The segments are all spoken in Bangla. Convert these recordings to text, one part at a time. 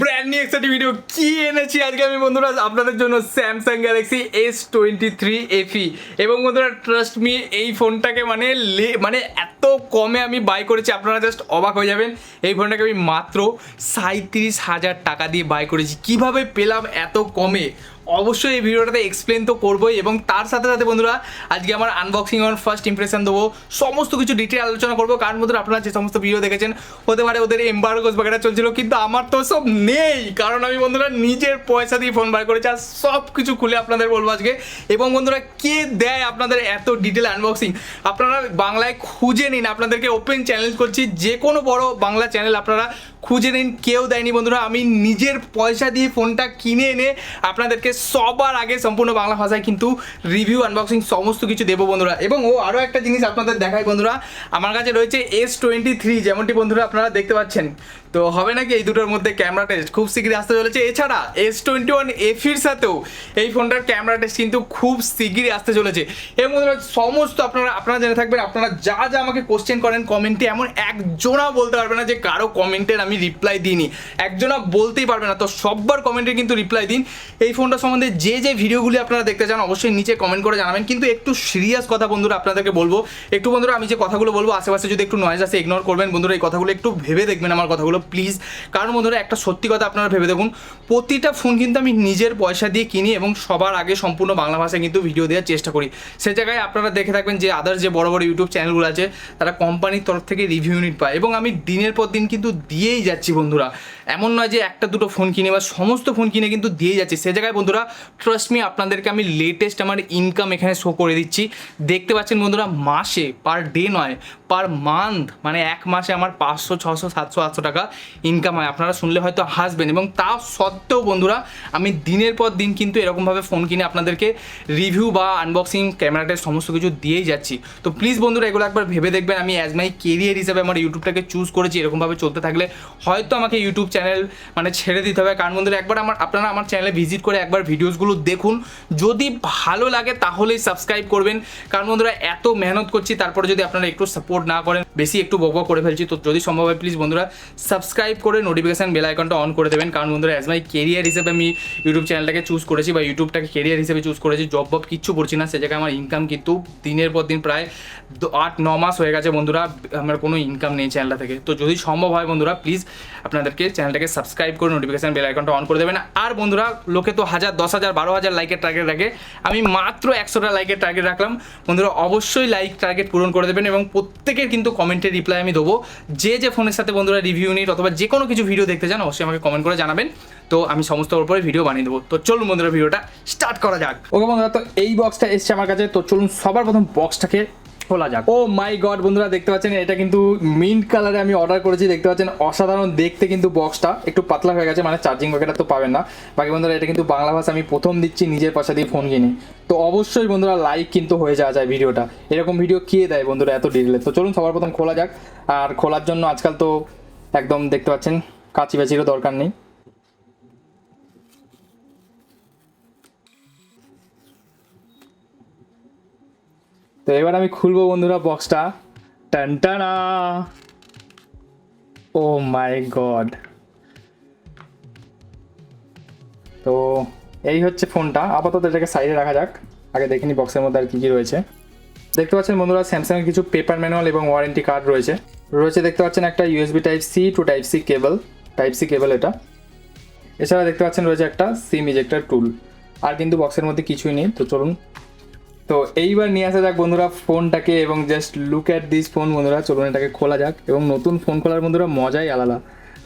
ব্র্যান্ড নিউ একটা ভিডিও কি এনেছি আজকে আমি বন্ধুরা আপনাদের জন্য স্যামসাং গ্যালাক্সি S23 Fe এবং বন্ধুরা ট্রাস্ট মি এই ফোনটাকে মানে এত কমে আমি বাই করেছি আপনারা জাস্ট অবাক হয়ে যাবেন। এই ফোনটাকে আমি মাত্র 37,000 টাকা দিয়ে বাই করেছি। কিভাবে পেলাম এত কমে অবশ্যই এই ভিডিওটাতে এক্সপ্লেন তো করবোই এবং তার সাথে সাথে বন্ধুরা আজকে আমার আনবক্সিং এবং ফার্স্ট ইমপ্রেশন দেবো, সমস্ত কিছু ডিটেল আলোচনা করবো। কারণ বন্ধুরা আপনারা যে সমস্ত ভিডিও দেখেছেন হতে পারে ওদের এম্বার্গোস বাগেরা চলছিল, কিন্তু আমার তো সব নেই, কারণ আমি বন্ধুরা নিজের পয়সা দিয়ে ফোন বার করেছি আর সব কিছু খুলে আপনাদের বলবো আজকে। এবং বন্ধুরা কে দেয় আপনাদের এত ডিটেল আনবক্সিং? আপনারা বাংলায় খুঁজে নিন, আপনাদেরকে ওপেন চ্যালেঞ্জ করছি, যে কোনো বড় বাংলা চ্যানেল আপনারা খুঁজে নিন, কেউ দেয়নি বন্ধুরা। আমি নিজের পয়সা দিয়ে ফোনটা কিনে এনে আপনাদেরকে সবার আগে সম্পূর্ণ বাংলা ভাষায় কিন্তু রিভিউ আনবক্সিং সমস্ত কিছু দেবো বন্ধুরা। এবং আরও একটা জিনিস আপনাদের দেখাই বন্ধুরা, আমার কাছে রয়েছে S23, যেমনটি বন্ধুরা আপনারা দেখতে পাচ্ছেন। তো হবে নাকি এই দুটোর মধ্যে ক্যামেরা টেস্ট খুব শীঘ্রই আসতে চলেছে। এছাড়া S21 Feর সাথেও এই ফোনটার ক্যামেরা টেস্ট কিন্তু খুব শীঘ্রই আসতে চলেছে। এবং বন্ধুরা সমস্ত আপনারা জেনে থাকবেন, আপনারা যা যা আমাকে কোশ্চেন করেন কমেন্টে, এমন একজনা বলতে পারবে না যে কারো কমেন্টের আমি রিপ্লাই দিইনি, একজনা বলতেই পারবে না। তো সববার কমেন্টে কিন্তু রিপ্লাই দিন। এই ফোনটা সম্বন্ধে যে ভিডিওগুলি আপনারা দেখতে চান অবশ্যই নিচে কমেন্ট করে জানাবেন। কিন্তু একটু সিরিয়াস কথা বন্ধুরা আপনাদেরকে বলবো, একটু বন্ধুরা আমি যে কথাগুলো বলবো আশেপাশে যদি একটু নয়েজ আসে ইগনোর করবেন বন্ধুরা। এই কথাগুলো একটু ভেবে দেখবেন আমার কথাগুলো প্লিজ। কারণ বন্ধুরা একটা সত্যি কথা আপনারা ভেবে দেখুন, প্রতিটা ফোন কিন্তু আমি নিজের পয়সা দিয়ে কিনি এবং সবার আগে সম্পূর্ণ বাংলা ভাষায় কিন্তু ভিডিও দেওয়ার চেষ্টা করি। সে জায়গায় আপনারা দেখে থাকবেন যে আদার্স যে বড় বড় ইউটিউব চ্যানেলগুলো আছে তারা কোম্পানির তরফ থেকে রিভিউ ইউনিট পায় এবং আমি দিনের পর দিন কিন্তু দিয়েই যাচ্ছি বন্ধুরা। এমন নয় যে একটা দুটো ফোন কিনে বা সমস্ত ফোন কিনে কিন্তু দিয়ে যাচ্ছি। সে জায়গায় বন্ধুরা ট্রাস্ট মি আপনাদেরকে আমি লেটেস্ট আমার ইনকাম এখানে শো করে দিচ্ছি। দেখতে পাচ্ছেন বন্ধুরা, মাসে পার ডে নয় পার মান্থ, মানে এক মাসে আমার 500, 600, 700, 800 টাকা ইনকাম হয়। আপনারা শুনলে হয়তো হাসবেন এবং তা সত্ত্বেও বন্ধুরা আমি দিনের পর দিন কিন্তু এরকমভাবে ফোন কিনে আপনাদেরকে রিভিউ বা আনবক্সিং ক্যামেরাটের সমস্ত কিছু দিয়েই যাচ্ছি। তো প্লিজ বন্ধুরা এগুলো একবার ভেবে দেখবেন। আমি অ্যাজ মাই কেরিয়ার হিসাবে আমার ইউটিউবটাকে চুজ করেছি। এরকমভাবে চলতে থাকলে হয়তো আমাকে ইউটিউব চ্যানেল ছেড়ে দিতে হবে। কারণ বন্ধুরা একবার আপনারা আমার চ্যানেলে ভিজিট করে একবার ভিডিওসগুলো দেখুন, যদি ভালো লাগে তাহলেই সাবস্ক্রাইব করবেন। কারণ বন্ধুরা এত মেহনত করছি, তারপরে যদি আপনারা একটু সাপোর্ট না করেন, বেশি একটু বকবক করে ফেলছি, তো যদি সম্ভব হয় প্লিজ বন্ধুরা সাবস্ক্রাইব করে নোটিফিকেশান বেল আইকনটা অন করে দেবেন। কারণ বন্ধুরা অ্যাজ মাই কেরিয়ার হিসেবে আমি ইউটিউব চ্যানেলটাকে চুজ করেছি বা ইউটিউবটাকে কেরিয়ার হিসেবে চুজ করেছি। জব কিচ্ছু করছি না, সে জায়গায় আমার ইনকাম কিন্তু দিনের পর দিন প্রায় 8-9 মাস হয়ে গেছে বন্ধুরা আমার কোনো ইনকাম নেই চ্যানেলটা থেকে। তো যদি সম্ভব হয় বন্ধুরা প্লিজ আপনাদেরকে চ্যানেলটাকে সাবস্ক্রাইব করে নোটিফিকেশান বেল আইকনটা অন করে দেবেন। আর বন্ধুরা লোকে তো 1000, 10,000, 12,000 লাইকের টার্গেট রাখে, আমি মাত্র 100টা লাইকের টার্গেট রাখলাম। বন্ধুরা অবশ্যই লাইক টার্গেট পূরণ করে দেবেন এবং প্রত্যেকের কিন্তু কমেন্টের রিপ্লাই আমি দেবো। যে ফোনের সাথে বন্ধুরা রিভিউ নিট অথবা যে কোনো কিছু ভিডিও দেখতে চান অবশ্যই আমাকে কমেন্ট করে জানাবেন, তো আমি সমস্ত উপরে ভিডিও বানিয়ে দেবো। তো চলুন বন্ধুরা ভিডিওটা স্টার্ট করা যাক। ওকে বন্ধুরা, তো এই বক্সটা এসছে আমার কাছে, তো চলুন সবার প্রথম বক্সটাকে খোলা যাক। ও মাই গড বন্ধুরা দেখতে পাচ্ছেন এটা কিন্তু মিন্ট কালারে আমি অর্ডার করেছি। দেখতে পাচ্ছেন অসাধারণ দেখতে, কিন্তু বক্সটা একটু পাতলা হয়ে গেছে, মানে চার্জিং বাকেটা তো পাবেন না। বাকি বন্ধুরা এটা কিন্তু বাংলা ভাষা আমি প্রথম দিচ্ছি নিজের পয়সা দিয়ে ফোন কিনে। তো অবশ্যই বন্ধুরা লাইক কিন্তু হয়ে যাওয়া যায় ভিডিওটা, এরকম ভিডিও কে দেয় বন্ধুরা এত ডিটেলে। তো চলুন সবার প্রথম খোলা যাক। আর খোলার জন্য আজকাল তো একদম দেখতে পাচ্ছেন কাঁচি বাচিরও দরকার নেই। তো এবার আমি খুলবো বন্ধুরা বক্সটা। টানটানা, ও মাই গড। তো এই হচ্ছে ফোনটা। আপাতত এটাকে সাইডে রাখা যাক, আগে দেখিনি বক্সের মধ্যে আর কী কী রয়েছে। দেখতে পাচ্ছেন বন্ধুরা স্যামসাংয়ের কিছু পেপার ম্যানুয়াল এবং ওয়ারেন্টি কার্ড রয়েছে। দেখতে পাচ্ছেন একটা USB Type-C to Type-C কেবল এটা। এছাড়া দেখতে পাচ্ছেন রয়েছে একটা সিম ইজেক্টর টুল। আর কিন্তু বক্সের মধ্যে কিছুই নেই। তো চলুন, তো এইবার নিয়ে আসা যাক বন্ধুরা ফোনটাকে এবং just look at this phone বন্ধুরা। চলুন এটাকে খোলা যাক। এবং নতুন ফোন খোলার বন্ধুরা মজাই আলাদা।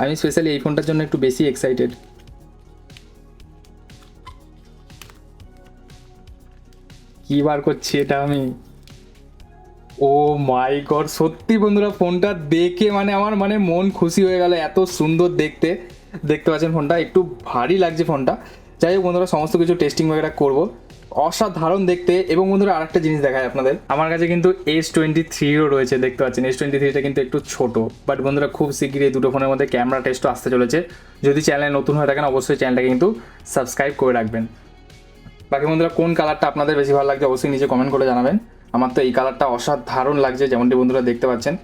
আমি স্পেশালি এই ফোনটার জন্য একটু বেশি এক্সাইটেড। কি বার করছি এটা আমি, ও মাই গড। সত্যি বন্ধুরা ফোনটা দেখে আমার মন খুশি হয়ে গেল, এত সুন্দর দেখতে। দেখতে পাচ্ছেন ফোনটা একটু ভারী লাগছে ফোনটা। যাই হোক বন্ধুরা সমস্ত কিছু টেস্টিং বগেরা করবো, অসাধারণ দেখতে। এবং বন্ধুরা আরেকটা জিনিস দেখায় আপনাদের, আমার কাছে কিন্তু S23ও রয়েছে। দেখতে পাচ্ছেন S23টা কিন্তু একটু ছোট, বাট বন্ধুরা খুব শীঘ্রই এই দুটো ফোনের মধ্যে ক্যামেরা টেস্টও আসতে চলেছে। যদি চ্যানেলে নতুন হয়ে থাকেন অবশ্যই চ্যানেলটাকে কিন্তু সাবস্ক্রাইব করে রাখবেন। বাকি বন্ধুরা কোন কালারটা আপনাদের বেশি ভালো লাগছে অবশ্যই নিচে কমেন্ট করে জানাবেন। আমার তো এই কালারটা অসাধারণ লাগছে, যেমনটি বন্ধুরা দেখতে পাচ্ছেন।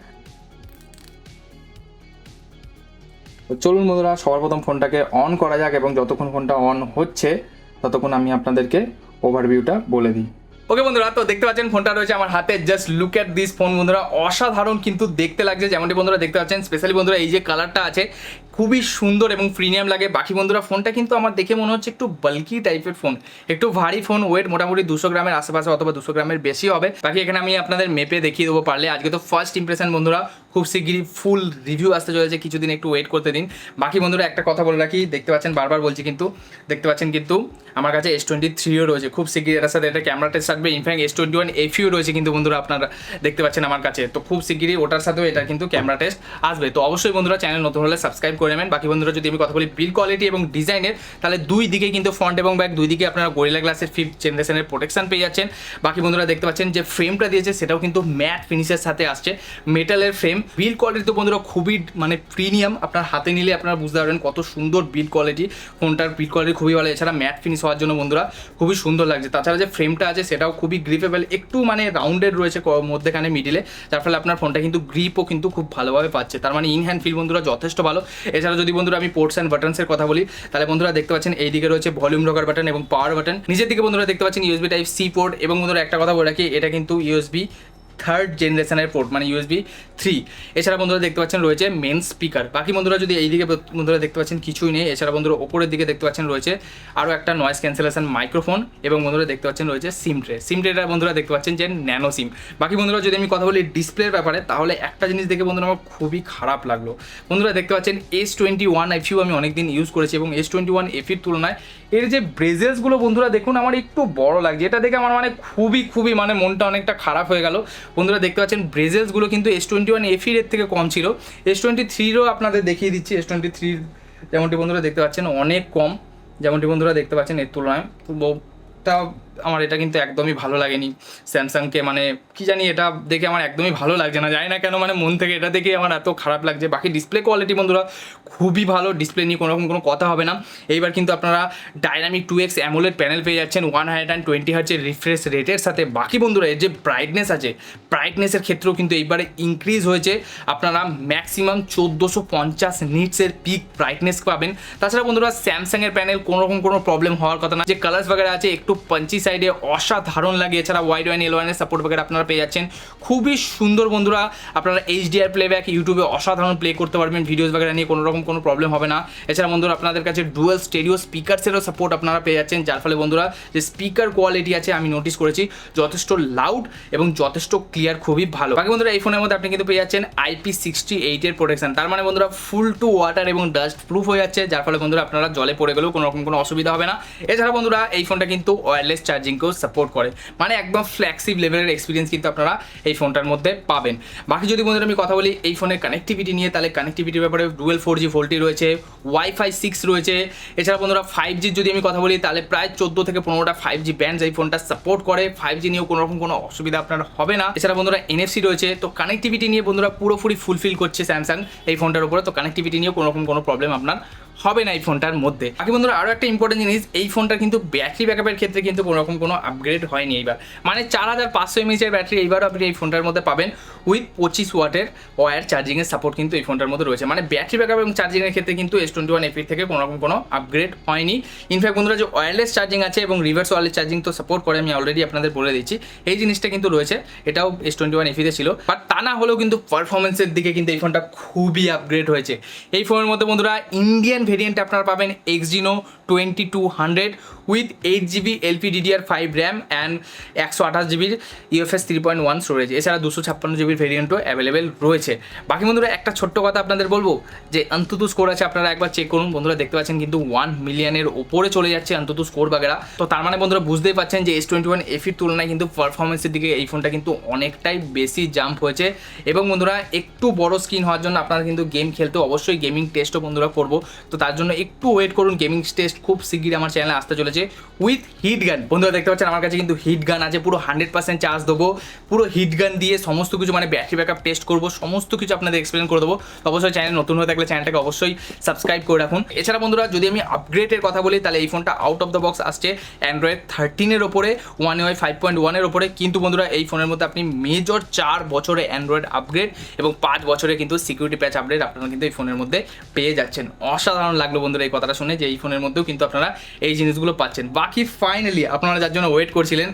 তো চলুন বন্ধুরা সবার প্রথম ফোনটাকে অন করা যাক এবং যতক্ষণ ফোনটা অন হচ্ছে ততক্ষণ আমি আপনাদেরকে ওভারভিউটা বলে দিই। ওকে বন্ধুরা, তো দেখতে পাচ্ছেন ফোনটা রয়েছে আমার হাতে। Just look at this phone বন্ধুরা, অসাধারণ কিন্তু দেখতে লাগছে। যেমনটি বন্ধুরা দেখতে পাচ্ছেন, স্পেশালি বন্ধুরা এই যে কালারটা আছে খুবই সুন্দর এবং প্রিমিয়াম লাগে। বাকি বন্ধুরা ফোনটা কিন্তু আমার দেখে মনে হচ্ছে একটু বাল্কি টাইপের ফোন, একটু ভারী ফোন। ওয়েট মোটামুটি 200 গ্রামের আশেপাশে অথবা 200 গ্রামের বেশি হবে। বাকি এখানে আমি আপনাদের মেপে দেখিয়ে দেবো পারলে। আজকে তো ফার্স্ট ইমপ্রেশন বন্ধুরা, খুব শিগগিরই ফুল রিভিউ আসতে চলেছে, কিছুদিন একটু ওয়েট করতে দিন। বাকি বন্ধুরা একটা কথা বলে রাখি, দেখতে পাচ্ছেন বারবার বলছি কিন্তু, দেখতে পাচ্ছেন কিন্তু আমার কাছে S23ও রয়েছে। খুব শিগগিরই এটার সাথে এটা ক্যামেরা টেস্ট আসবে। ইনফ্যাক্ট S21 FE রয়েছে কিন্তু বন্ধুরা, আপনারা দেখতে পাচ্ছেন আমার কাছে। তো খুব শিগগিরই ওটার সাথেও এটা কিন্তু ক্যামেরা টেস্ট আসবে। তো অবশ্যই বন্ধুরা চ্যানেল নতুন হলে সাবস্ক্রাইব করে নেবেন। বাকি বন্ধুরা যদি আমি কথা বলি বিল্ড কোয়ালিটি এবং ডিজাইনের, তাহলে দুই দিকে কিন্তু ফ্রন্ট এবং ব্যাক দুই দিকে আপনারা গরিলা গ্লাসের 5th জেনারেশনের প্রোটেকশন পেয়ে যাচ্ছেন। বাকি বন্ধুরা দেখতে পাচ্ছেন যে ফ্রেমটা দিয়েছে সেটাও কিন্তু ম্যাট ফিনিশের সাথে আসছে, মেটালের ফ্রেম। বিল্ড কোয়ালিটি তো বন্ধুরা খুবই মানে প্রিমিয়াম, আপনার হাতে নিলে আপনারা বুঝতে পারবেন কত সুন্দর বিল্ড কোয়ালিটি। ফোনটার বিল্ড কোয়ালিটি খুবই ভালো, এছাড়া ম্যাট ফিনিশ হওয়ার জন্য বন্ধুরা খুবই সুন্দর লাগছে। তাছাড়া যে ফ্রেমটা আছে সেটাও খুবই গ্রিপেবল, একটু মানে রাউন্ডেড রয়েছে মধ্যেখানে মিডিলে, যার ফলে আপনার ফোনটা কিন্তু গ্রিপও কিন্তু খুব ভালোভাবে পাচ্ছে। তার মানে ইন হ্যান্ড ফিল বন্ধুরা যথেষ্ট ভালো। এছাড়া যদি বন্ধুরা আমি পোর্টস অ্যান্ড বাটনসের কথা বলি, তাহলে বন্ধুরা দেখতে পাচ্ছেন এই দিকে রয়েছে ভলিউম লকার বাটন এবং পাওয়ার বাটন। নিচের দিকে বন্ধুরা দেখতে পাচ্ছেন USB টাইপ C পোর্ট। এবং বন্ধুরা একটা কথা বলে রাখি, এটা কিন্তু USB 3rd জেনারেশনের পোর্ট, মানে USB 3। এছাড়া বন্ধুরা দেখতে পাচ্ছেন রয়েছে মেন স্পিকার। বাকি বন্ধুরা যদি এইদিকে বন্ধুরা দেখতে পাচ্ছেন কিছুই নেই। এছাড়া বন্ধুরা ওপরের দিকে দেখতে পাচ্ছেন রয়েছে আরও একটা নয়েজ ক্যান্সেলেশন মাইক্রোফোন। এবং বন্ধুরা দেখতে পাচ্ছেন রয়েছে সিম ট্রে। সিম ট্রেটা বন্ধুরা দেখতে পাচ্ছেন যে ন্যানো সিম। বাকি বন্ধুরা যদি আমি কথা বলি ডিসপ্লের ব্যাপারে, তাহলে একটা জিনিস দেখে বন্ধুরা আমার খুবই খারাপ লাগলো। বন্ধুরা দেখতে পাচ্ছেন S21 FE আমি অনেকদিন ইউজ করেছি এবং S21 FEর তুলনায় এর যে ব্রেজেসগুলো বন্ধুরা দেখুন আমার একটু বড় লাগছে। এটা দেখে আমার মানে খুবই মানে মনটা অনেকটা খারাপ হয়ে গেল। বন্ধুরা দেখতে পাচ্ছেন ব্রেজেসগুলো কিন্তু S21 FE এর থেকে কম ছিল। S23রও আপনাদের দেখিয়ে দিচ্ছি। S23 যেমনটি বন্ধুরা দেখতে পাচ্ছেন অনেক কম, যেমনটি বন্ধুরা দেখতে পাচ্ছেন এর তুলনায়। তা আমার এটা কিন্তু একদমই ভালো লাগেনি স্যামসাংকে, মানে কি জানি এটা দেখে আমার একদমই ভালো লাগছে না, জানি না কেন, মানে মন থেকে এটা দেখে আমার এত খারাপ লাগছে। বাকি ডিসপ্লে কোয়ালিটি বন্ধুরা খুবই ভালো, ডিসপ্লে নিয়ে কোনোরকম কোনো কথা হবে না। এইবার কিন্তু আপনারা ডাইনামিক 2x অ্যামোলেড প্যানেল পেয়ে যাচ্ছেন 120 হার্জের রিফ্রেশ রেটের সাথে। বাকি বন্ধুরা এর যে ব্রাইটনেস আছে, ব্রাইটনেসের ক্ষেত্রেও কিন্তু এইবারে ইনক্রিজ হয়েছে। আপনারা ম্যাক্সিমাম 1450 নিটসের পিক ব্রাইটনেস পাবেন। তাছাড়া বন্ধুরা স্যামসাংয়ের প্যানেল কোনোরকম কোনো প্রবলেম হওয়ার কথা না। যে কালার্স বাগেরা আছে একটু পাঞ্চি সাইডে অসাধারণ লাগে। এছাড়া ওয়াইড ওয়াইন L1 এর সাপোর্ট বাগেরা আপনারা পেয়ে যাচ্ছেন খুবই সুন্দর বন্ধুরা। আপনারা HDR প্লেব্যাক ইউটিউবে অসাধারণ প্লে করতে পারবেন, ভিডিওস বাগেরা নিয়ে কোনোরকম কোনো প্রবলেম হবে না। এছাড়া বন্ধুরা আপনাদের কাছে ডুয়াল স্টেরিও স্পিকারসেরও সাপোর্ট আপনারা পেয়ে যাচ্ছেন, যার ফলে বন্ধুরা যে স্পিকার কোয়ালিটি আছে আমি নোটিস করেছি যথেষ্ট লাউড এবং যথেষ্ট ক্লিয়ার, খুবই ভালো। বাকি বন্ধুরা এই ফোনের মধ্যে আপনি কিন্তু পেয়ে যাচ্ছেন IP68 এর প্রোটেকশন। তার মানে বন্ধুরা ফুল টু ওয়াটার এবং ডাস্ট প্রুফ হয়ে যাচ্ছে, যার ফলে বন্ধুরা আপনারা জলে পড়ে গেলেও কোনোরকম কোনো অসুবিধা হবে না। এছাড়া বন্ধুরা এই ফোনটা কিন্তু ওয়্যারলেস চার্জিংকেও সাপোর্ট করে, মানে একদম ফ্ল্যাক্সিভ লেভেলের এক্সপিরিয়েন্স কিন্তু আপনারা এই ফোনটার মধ্যে পাবেন। বাকি যদি বন্ধুরা আমি কথা বলি এই ফোনের কানেক্টিভিটি নিয়ে, তাহলে কানেক্টিভিটির ব্যাপারে ডুয়েল 4G ভোল্টি রয়েছে, Wi-Fi 6 রয়েছে। এছাড়া বন্ধুরা 5G যদি আমি কথা বলি, তাহলে প্রায় 14 থেকে 15টা 5G ব্যান্ডস এই ফোনটা সাপোর্ট করে। 5G নিয়েও কোনোরকম কোনো অসুবিধা আপনার হবে না। এছাড়া বন্ধুরা NFC রয়েছে। তো কানেক্টিভিটি নিয়ে বন্ধুরা পুরোপুরি ফুলফিল করছে স্যামসাং এই ফোনটার উপরে। তো কানেক্টিভিটি নিয়েও কোনোরকম কোনো প্রবলেম আপনার হবে না এই ফোনটার মধ্যে। বাকি বন্ধুরা আরও একটা ইম্পর্টেন্ট জিনিস, এই ফোনটার কিন্তু ব্যাটারি ব্যাকআপের ক্ষেত্রে কিন্তু কোনোরকম কোনো আপগ্রেড হয়নি এইবার, মানে 4500 mAh ব্যাটারি এইবারও আপনি এই ফোনটার মধ্যে পাবেন উইথ 25 ওয়াটের ওয়্যার চার্জিংয়ের সাপোর্ট কিন্তু এই ফোনটার মধ্যে রয়েছে। মানে ব্যাটারি ব্যাকআপ এবং চার্জিংয়ের ক্ষেত্রে কিন্তু S21 FE থেকে কোনোরকম কোনো আপগ্রেড হয়নি। ইনফ্যাক্ট বন্ধুরা যে ওয়্যারলেস চার্জিং আছে এবং রিভার্স ওয়্যারলেস চার্জিং তো সাপোর্ট করে, আমি অলরেডি আপনাদের বলে দিচ্ছি এই জিনিসটা কিন্তু রয়েছে, এটাও S21 FE তে ছিল। বাট তা না হলেও কিন্তু পারফরমেন্সের দিকে কিন্তু এই ফোনটা খুবই আপগ্রেড হয়েছে। এই ফোনের মধ্যে বন্ধুরা ইন্ডিয়ান ভেরিয়েন্ট আপনারা পাবেন Exynos 2200 with 8GB LPDDR5 RAM and 128GB UFS 3.1 storage. এছাড়া 256GB ভেরিয়েন্টও অ্যাভেলেবেল রয়েছে। বাকি বন্ধুরা একটা ছোট্ট কথা আপনাদের বলবো যে অন্তত স্কোর আছে, আপনারা একবার চেক করুন। বন্ধুরা দেখতে পাচ্ছেন কিন্তু 1 মিলিয়নের ওপরে চলে যাচ্ছে অন্তত স্কোর বাগেরা। তো তার মানে বন্ধুরা বুঝতেই পাচ্ছেন যে S21 FEর তুলনায় কিন্তু পারফরমেন্সের দিকে এই ফোনটা কিন্তু অনেকটাই বেশি জাম্প হয়েছে। এবং বন্ধুরা একটু বড় স্ক্রিন হওয়ার জন্য আপনারা কিন্তু গেম খেলতে অবশ্যই গেমিং টেস্টও বন্ধুরা করবো, তো তার জন্য একটু ওয়েট করুন। গেমিং টেস্ট খুব শিগগিরই আমার চ্যানেলে আসতে চলেছে উইথ হিট গান। বন্ধুরা দেখতে পাচ্ছেন আমার কাছে কিন্তু হিট গান আছে, পুরো 100% চার্জ দেবো, পুরো হিট গান দিয়ে সমস্ত কিছু, মানে মানে ব্যাটারি ব্যাকআপ টেস্ট করবো, সমস্ত কিছু আপনাদের এক্সপ্লেন করে দেবো। তো অবশ্যই চ্যানেল নতুন হয়ে থাকলে চ্যানেলটাকে অবশ্যই সাবস্ক্রাইব করে রাখুন। এছাড়া বন্ধুরা যদি আমি আপগ্রেডের কথা বলি তাহলে এই ফোনটা আউট অফ দ্য বক্স আসছে অ্যান্ড্রয়েড 13-এর ওপরে, One UI 5.1-এর ওপরে। কিন্তু বন্ধুরা এই ফোনের মধ্যে আপনি মেজর 4 বছরে অ্যান্ড্রয়েড আপগ্রেড এবং 5 বছরে কিন্তু সিকিউরিটি প্যাচ আপডেট আপনারা কিন্তু এই ফোনের মধ্যে পেয়ে যাচ্ছেন। অসাধারণ লাগলো বন্ধুরা এই কথাটা শুনে যে এই ফোনের মধ্যেও কিন্তু আপনারা এই জিনিসগুলো পাচ্ছেন। বাকি ফাইনালি আপনারা যার জন্য ওয়েট করছিলেন,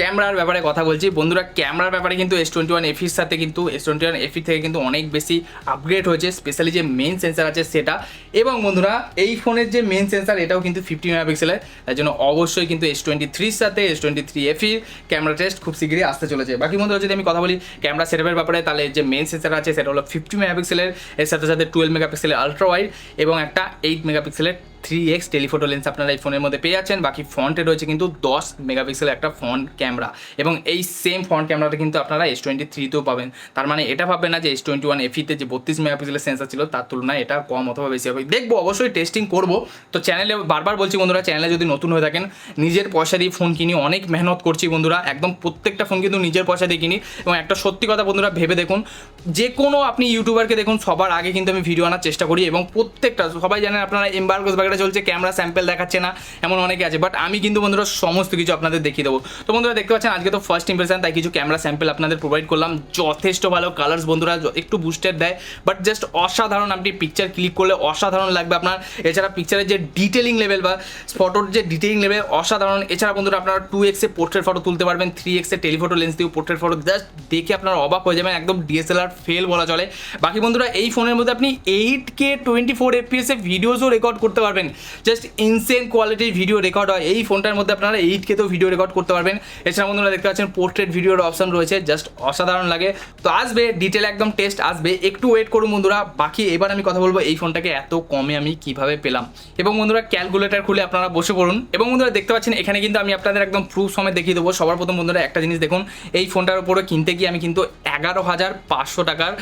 ক্যামেরার ব্যাপারে কথা বলছি বন্ধুরা। ক্যামেরার ব্যাপারে কিন্তু S21 FEর সাথে কিন্তু S21 FE থেকে কিন্তু অনেক বেশি আপগ্রেড হয়েছে, স্পেশালি যে মেইন সেন্সার আছে সেটা। এবং বন্ধুরা এই ফোনের যে মেইন সেন্সার এটাও কিন্তু 50 মেগাপিক্সেলের, তার জন্য অবশ্যই কিন্তু S23-র সাথে S23 FE ক্যামেরা টেস্ট খুব শীঘ্রই আসতে চলেছে। বাকি বন্ধুরা যদি আমি কথা বলি ক্যামেরা সেটআপের ব্যাপারে, তাহলে যে মেইন সেন্সার আছে সেটা হলো 50 মেগাপিক্সেলের, এর সাথে সাথে 12 মেগাপিক্সেলের আলট্রা ওয়াইড এবং একটা 8 মেগাপিক্সেলের 3x টেলিফোটো লেন্স আপনারা এই ফোনের মধ্যে পেয়ে যাচ্ছেন। বাকি ফ্রন্টে রয়েছে কিন্তু 10 মেগাপিক্সেলের একটা ফ্রন্ট ক্যামেরা, এবং এই সেম ফ্রন্ট ক্যামেরাটা কিন্তু আপনারা S23-তেও পাবেন। তার মানে এটা ভাববেন না যে S21 FE-তে যে 32 মেগাপিক্সেলের সেন্সার ছিল তার তুলনায় এটা কম অথবা বেশি হবে। দেখবো, অবশ্যই টেস্টিং করবো। তো চ্যানেলে বারবার বলছি বন্ধুরা, চ্যানেলে যদি নতুন হয়ে থাকেন, নিজের পয়সা দিয়ে ফোন কিনি, অনেক মেহনত করছি বন্ধুরা, একদম প্রত্যেকটা ফোন কিন্তু নিজের পয়সা দিয়ে কিনি। এবং একটা সত্যি কথা বন্ধুরা ভেবে দেখুন, যে কোনো আপনি ইউটিউবারকে দেখুন, সবার আগে কিন্তু আমি ভিডিও আনার চেষ্টা করি, এবং প্রত্যেকটা সবাই জানেন আপনারা এমবার্গোস বাগেরা চলছে, ক্যামেরা স্যাম্পল দেখাচ্ছে না এমন অনেকে আছে, বাট আমি কিন্তু বন্ধুরা সমস্ত কিছু আপনাদের দেখিয়ে দেবো। তো বন্ধুরা দেখতে পাচ্ছেন আজকে তো ফার্স্ট ইম্প্রেশন, তাই কিছু ক্যামেরা স্যাম্পল আপনাদের প্রোভাইড করলাম। যথেষ্ট ভালো কালার্স বন্ধুরা, একটু বুস্টেড দেয়, বাট জাস্ট অসাধারণ। আপনি পিকচার ক্লিক করলে অসাধারণ লাগবে আপনার। এছাড়া পিকচারের যে ডিটেলিং লেভেল বা ফটোর যে ডিটেলিং লেভেল অসাধারণ। এছাড়া বন্ধুরা আপনারা 2x এ পোর্ট্রেট ফটো তুলতে পারবেন, 3x এ টেলিফোটো লেন্স দিয়ে পোর্ট্রেট ফটো, জাস্ট দেখে আপনারা অবাক হয়ে যাবেন, একদম DSLR ফেল বলা চলে। বাকি বন্ধুরা এই ফোনের মধ্যে আপনি 8K 24 FPS এ ভিডিওসও রেকর্ড করতে পারবেন, জাস্ট ইনসেন কোয়ালিটির ভিডিও রেকর্ড হয় এই ফোনটার মধ্যে। আপনারা 8K তেও ভিডিও রেকর্ড করতে পারবেন। এছাড়া বন্ধুরা দেখতে পাচ্ছেন পোর্ট্রেট ভিডিওর অপশন রয়েছে, জাস্ট অসাধারণ লাগে। তো আসবে ডিটেল একদম টেস্ট আসবে, একটু ওয়েট করুন বন্ধুরা। বাকি এবার আমি কথা বলবো এই ফোনটাকে এত কমে আমি কিভাবে পেলাম। এবং বন্ধুরা ক্যালকুলেটার খুলে আপনারা বসে পড়ুন। এবং বন্ধুরা দেখতে পাচ্ছেন এখানে কিন্তু আমি আপনাদের একদম প্রুফ সমেত দেখিয়ে দেবো। সবার প্রথম বন্ধুরা একটা জিনিস দেখুন, এই ফোনটার উপরে কিনতে গিয়ে আমি কিন্তু 11,500 টাকার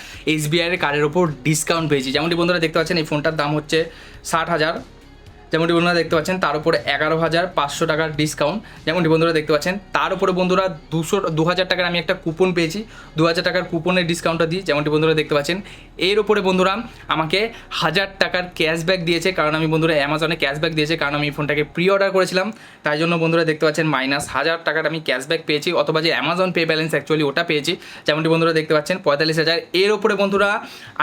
SBI এর কার্ডের উপর ডিসকাউন্ট পেয়েছি। যেমনটি বন্ধুরা দেখতে পাচ্ছেন এই ফোনটার দাম হচ্ছে 60,000, যেমনটি বন্ধুরা দেখতে পাচ্ছেন তার উপরে 11,500 টাকার ডিসকাউন্ট। যেমনটি বন্ধুরা দেখতে পাচ্ছেন তার উপরে বন্ধুরা 2,000 টাকার আমি একটা কুপন পেয়েছি, 2,000 টাকার কুপনের ডিসকাউন্টটা দিই। যেমনটি বন্ধুরা দেখতে পাচ্ছেন এর উপরে বন্ধুরা আমাকে 1,000 টাকার ক্যাশব্যাক দিয়েছে, কারণ আমি বন্ধুরা অ্যামাজনে ক্যাশব্যাক দিয়েছে, কারণ আমি এই ফোনটাকে প্রি অর্ডার করেছিলাম। তাই জন্য বন্ধুরা দেখতে পাচ্ছেন -1,000 টাকার আমি ক্যাশব্যাক পেয়েছি, অথবা যে অ্যামাজন পে ব্যালেন্স অ্যাকচুয়ালি ওটা পেয়েছি। যেমনটি বন্ধুরা দেখতে পাচ্ছেন 45,000। এর উপরে বন্ধুরা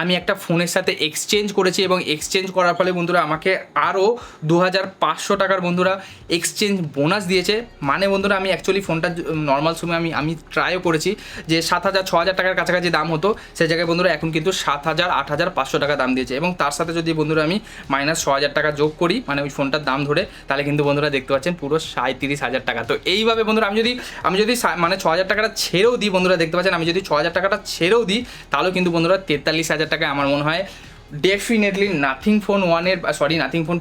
আমি একটা ফোনের সাথে এক্সচেঞ্জ করেছি, এবং এক্সচেঞ্জ করার ফলে বন্ধুরা আমাকে আরও 2,500 টাকার বন্ধুরা এক্সচেঞ্জ বোনাস দিয়েছে। মানে বন্ধুরা আমি অ্যাকচুয়ালি ফোনটা নর্মাল সময় আমি ট্রাইও করেছি যে 7,000 6,000 টাকার কাছাকাছি দাম হতো, সেই জায়গায় বন্ধুরা এখন কিন্তু 7,000 8,500 টাকা দাম দিয়েছে। এবং তার সাথে যদি বন্ধুরা আমি -6,000 টাকা যোগ করি, মানে ওই ফোনটার দাম ধরে, তাহলে কিন্তু বন্ধুরা দেখতে পাচ্ছেন পুরো 37,000 টাকা। তো এইভাবে বন্ধুরা আমি যদি মানে 6,000 টাকাটা ছেড়েও দিই, বন্ধুরা দেখতে পাচ্ছেন আমি যদি 6,000 টাকাটা ছেড়েও দিই, তাহলেও কিন্তু বন্ধুরা 43,000 টাকায় আমার মনে হয় ডেফিনেটলি নাথিং ফোন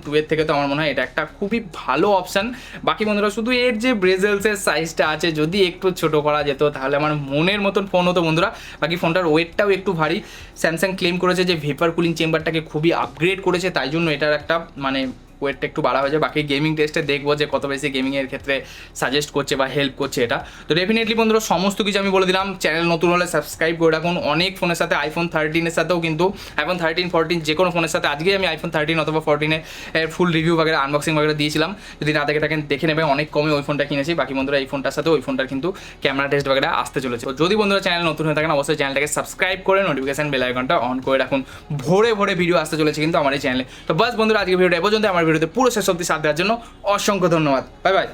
2 এর থেকে তো আমার মনে হয় এটা একটা খুবই ভালো অপশান। বাকি বন্ধুরা শুধু এর যে ব্রেজেলসের সাইজটা আছে যদি একটু ছোটো করা যেত তাহলে আমার মনের মতন ফোন হতো বন্ধুরা। বাকি ফোনটার ওয়েটটাও একটু ভারী। স্যামসাং ক্লেম করেছে যে ভেপার কুলিং চেম্বারটাকে খুবই আপগ্রেড করেছে, তাই জন্য এটার একটা মানে ওয়েটটা একটু বাড়া হয়েছে। বাকি গেমিং টেস্টে দেখবো যে কত বেশি গেমিংয়ের ক্ষেত্রে সাজেস্ট করছে বা হেল্প করছে এটা। তো ডেফিনেটলি বন্ধুরা সমস্ত কিছু আমি বলে দিলাম। চ্যানেল নতুন হলে সাবস্ক্রাইব করে রাখুন। অনেক ফোনের সাথে iPhone 13-এর সাথেও কিন্তু iPhone 13 14 যে কোনো ফোনের সাথে আজকেই আমি iPhone 13 অথবা 14-এর ফুল রিভিউ বাগেরা আনবক্সিং বাগেরা দিয়েছিলাম, যদি না দেখে থাকেন দেখে নেবে। অনেক কমে ওই ফোনটা কিনেছি। বাকি বন্ধুরা এই ফোনটার সাথে ওই ফোনটার কিন্তু ক্যামেরা টেস্ট বাগেরা আসতে চলেছে। তো যদি বন্ধুরা চ্যানেল নতুন হয়ে থাকেন অবশ্যই চ্যানেলটাকে সাবস্ক্রাইব করে নোটিফিকেশন বেল আইকনটা অন করে রাখুন। ভোরে ভোরে ভিডিও আসতে চলেছে কিন্তু আমার এই চ্যানেলে। তো বাস বন্ধুরা আজকে ভিডিওটা এ পর্যন্ত। আমার ভিডিওতে পুরো শেষ অবধি সাথ দেওয়ার জন্য অসংখ্য ধন্যবাদ। Bye bye.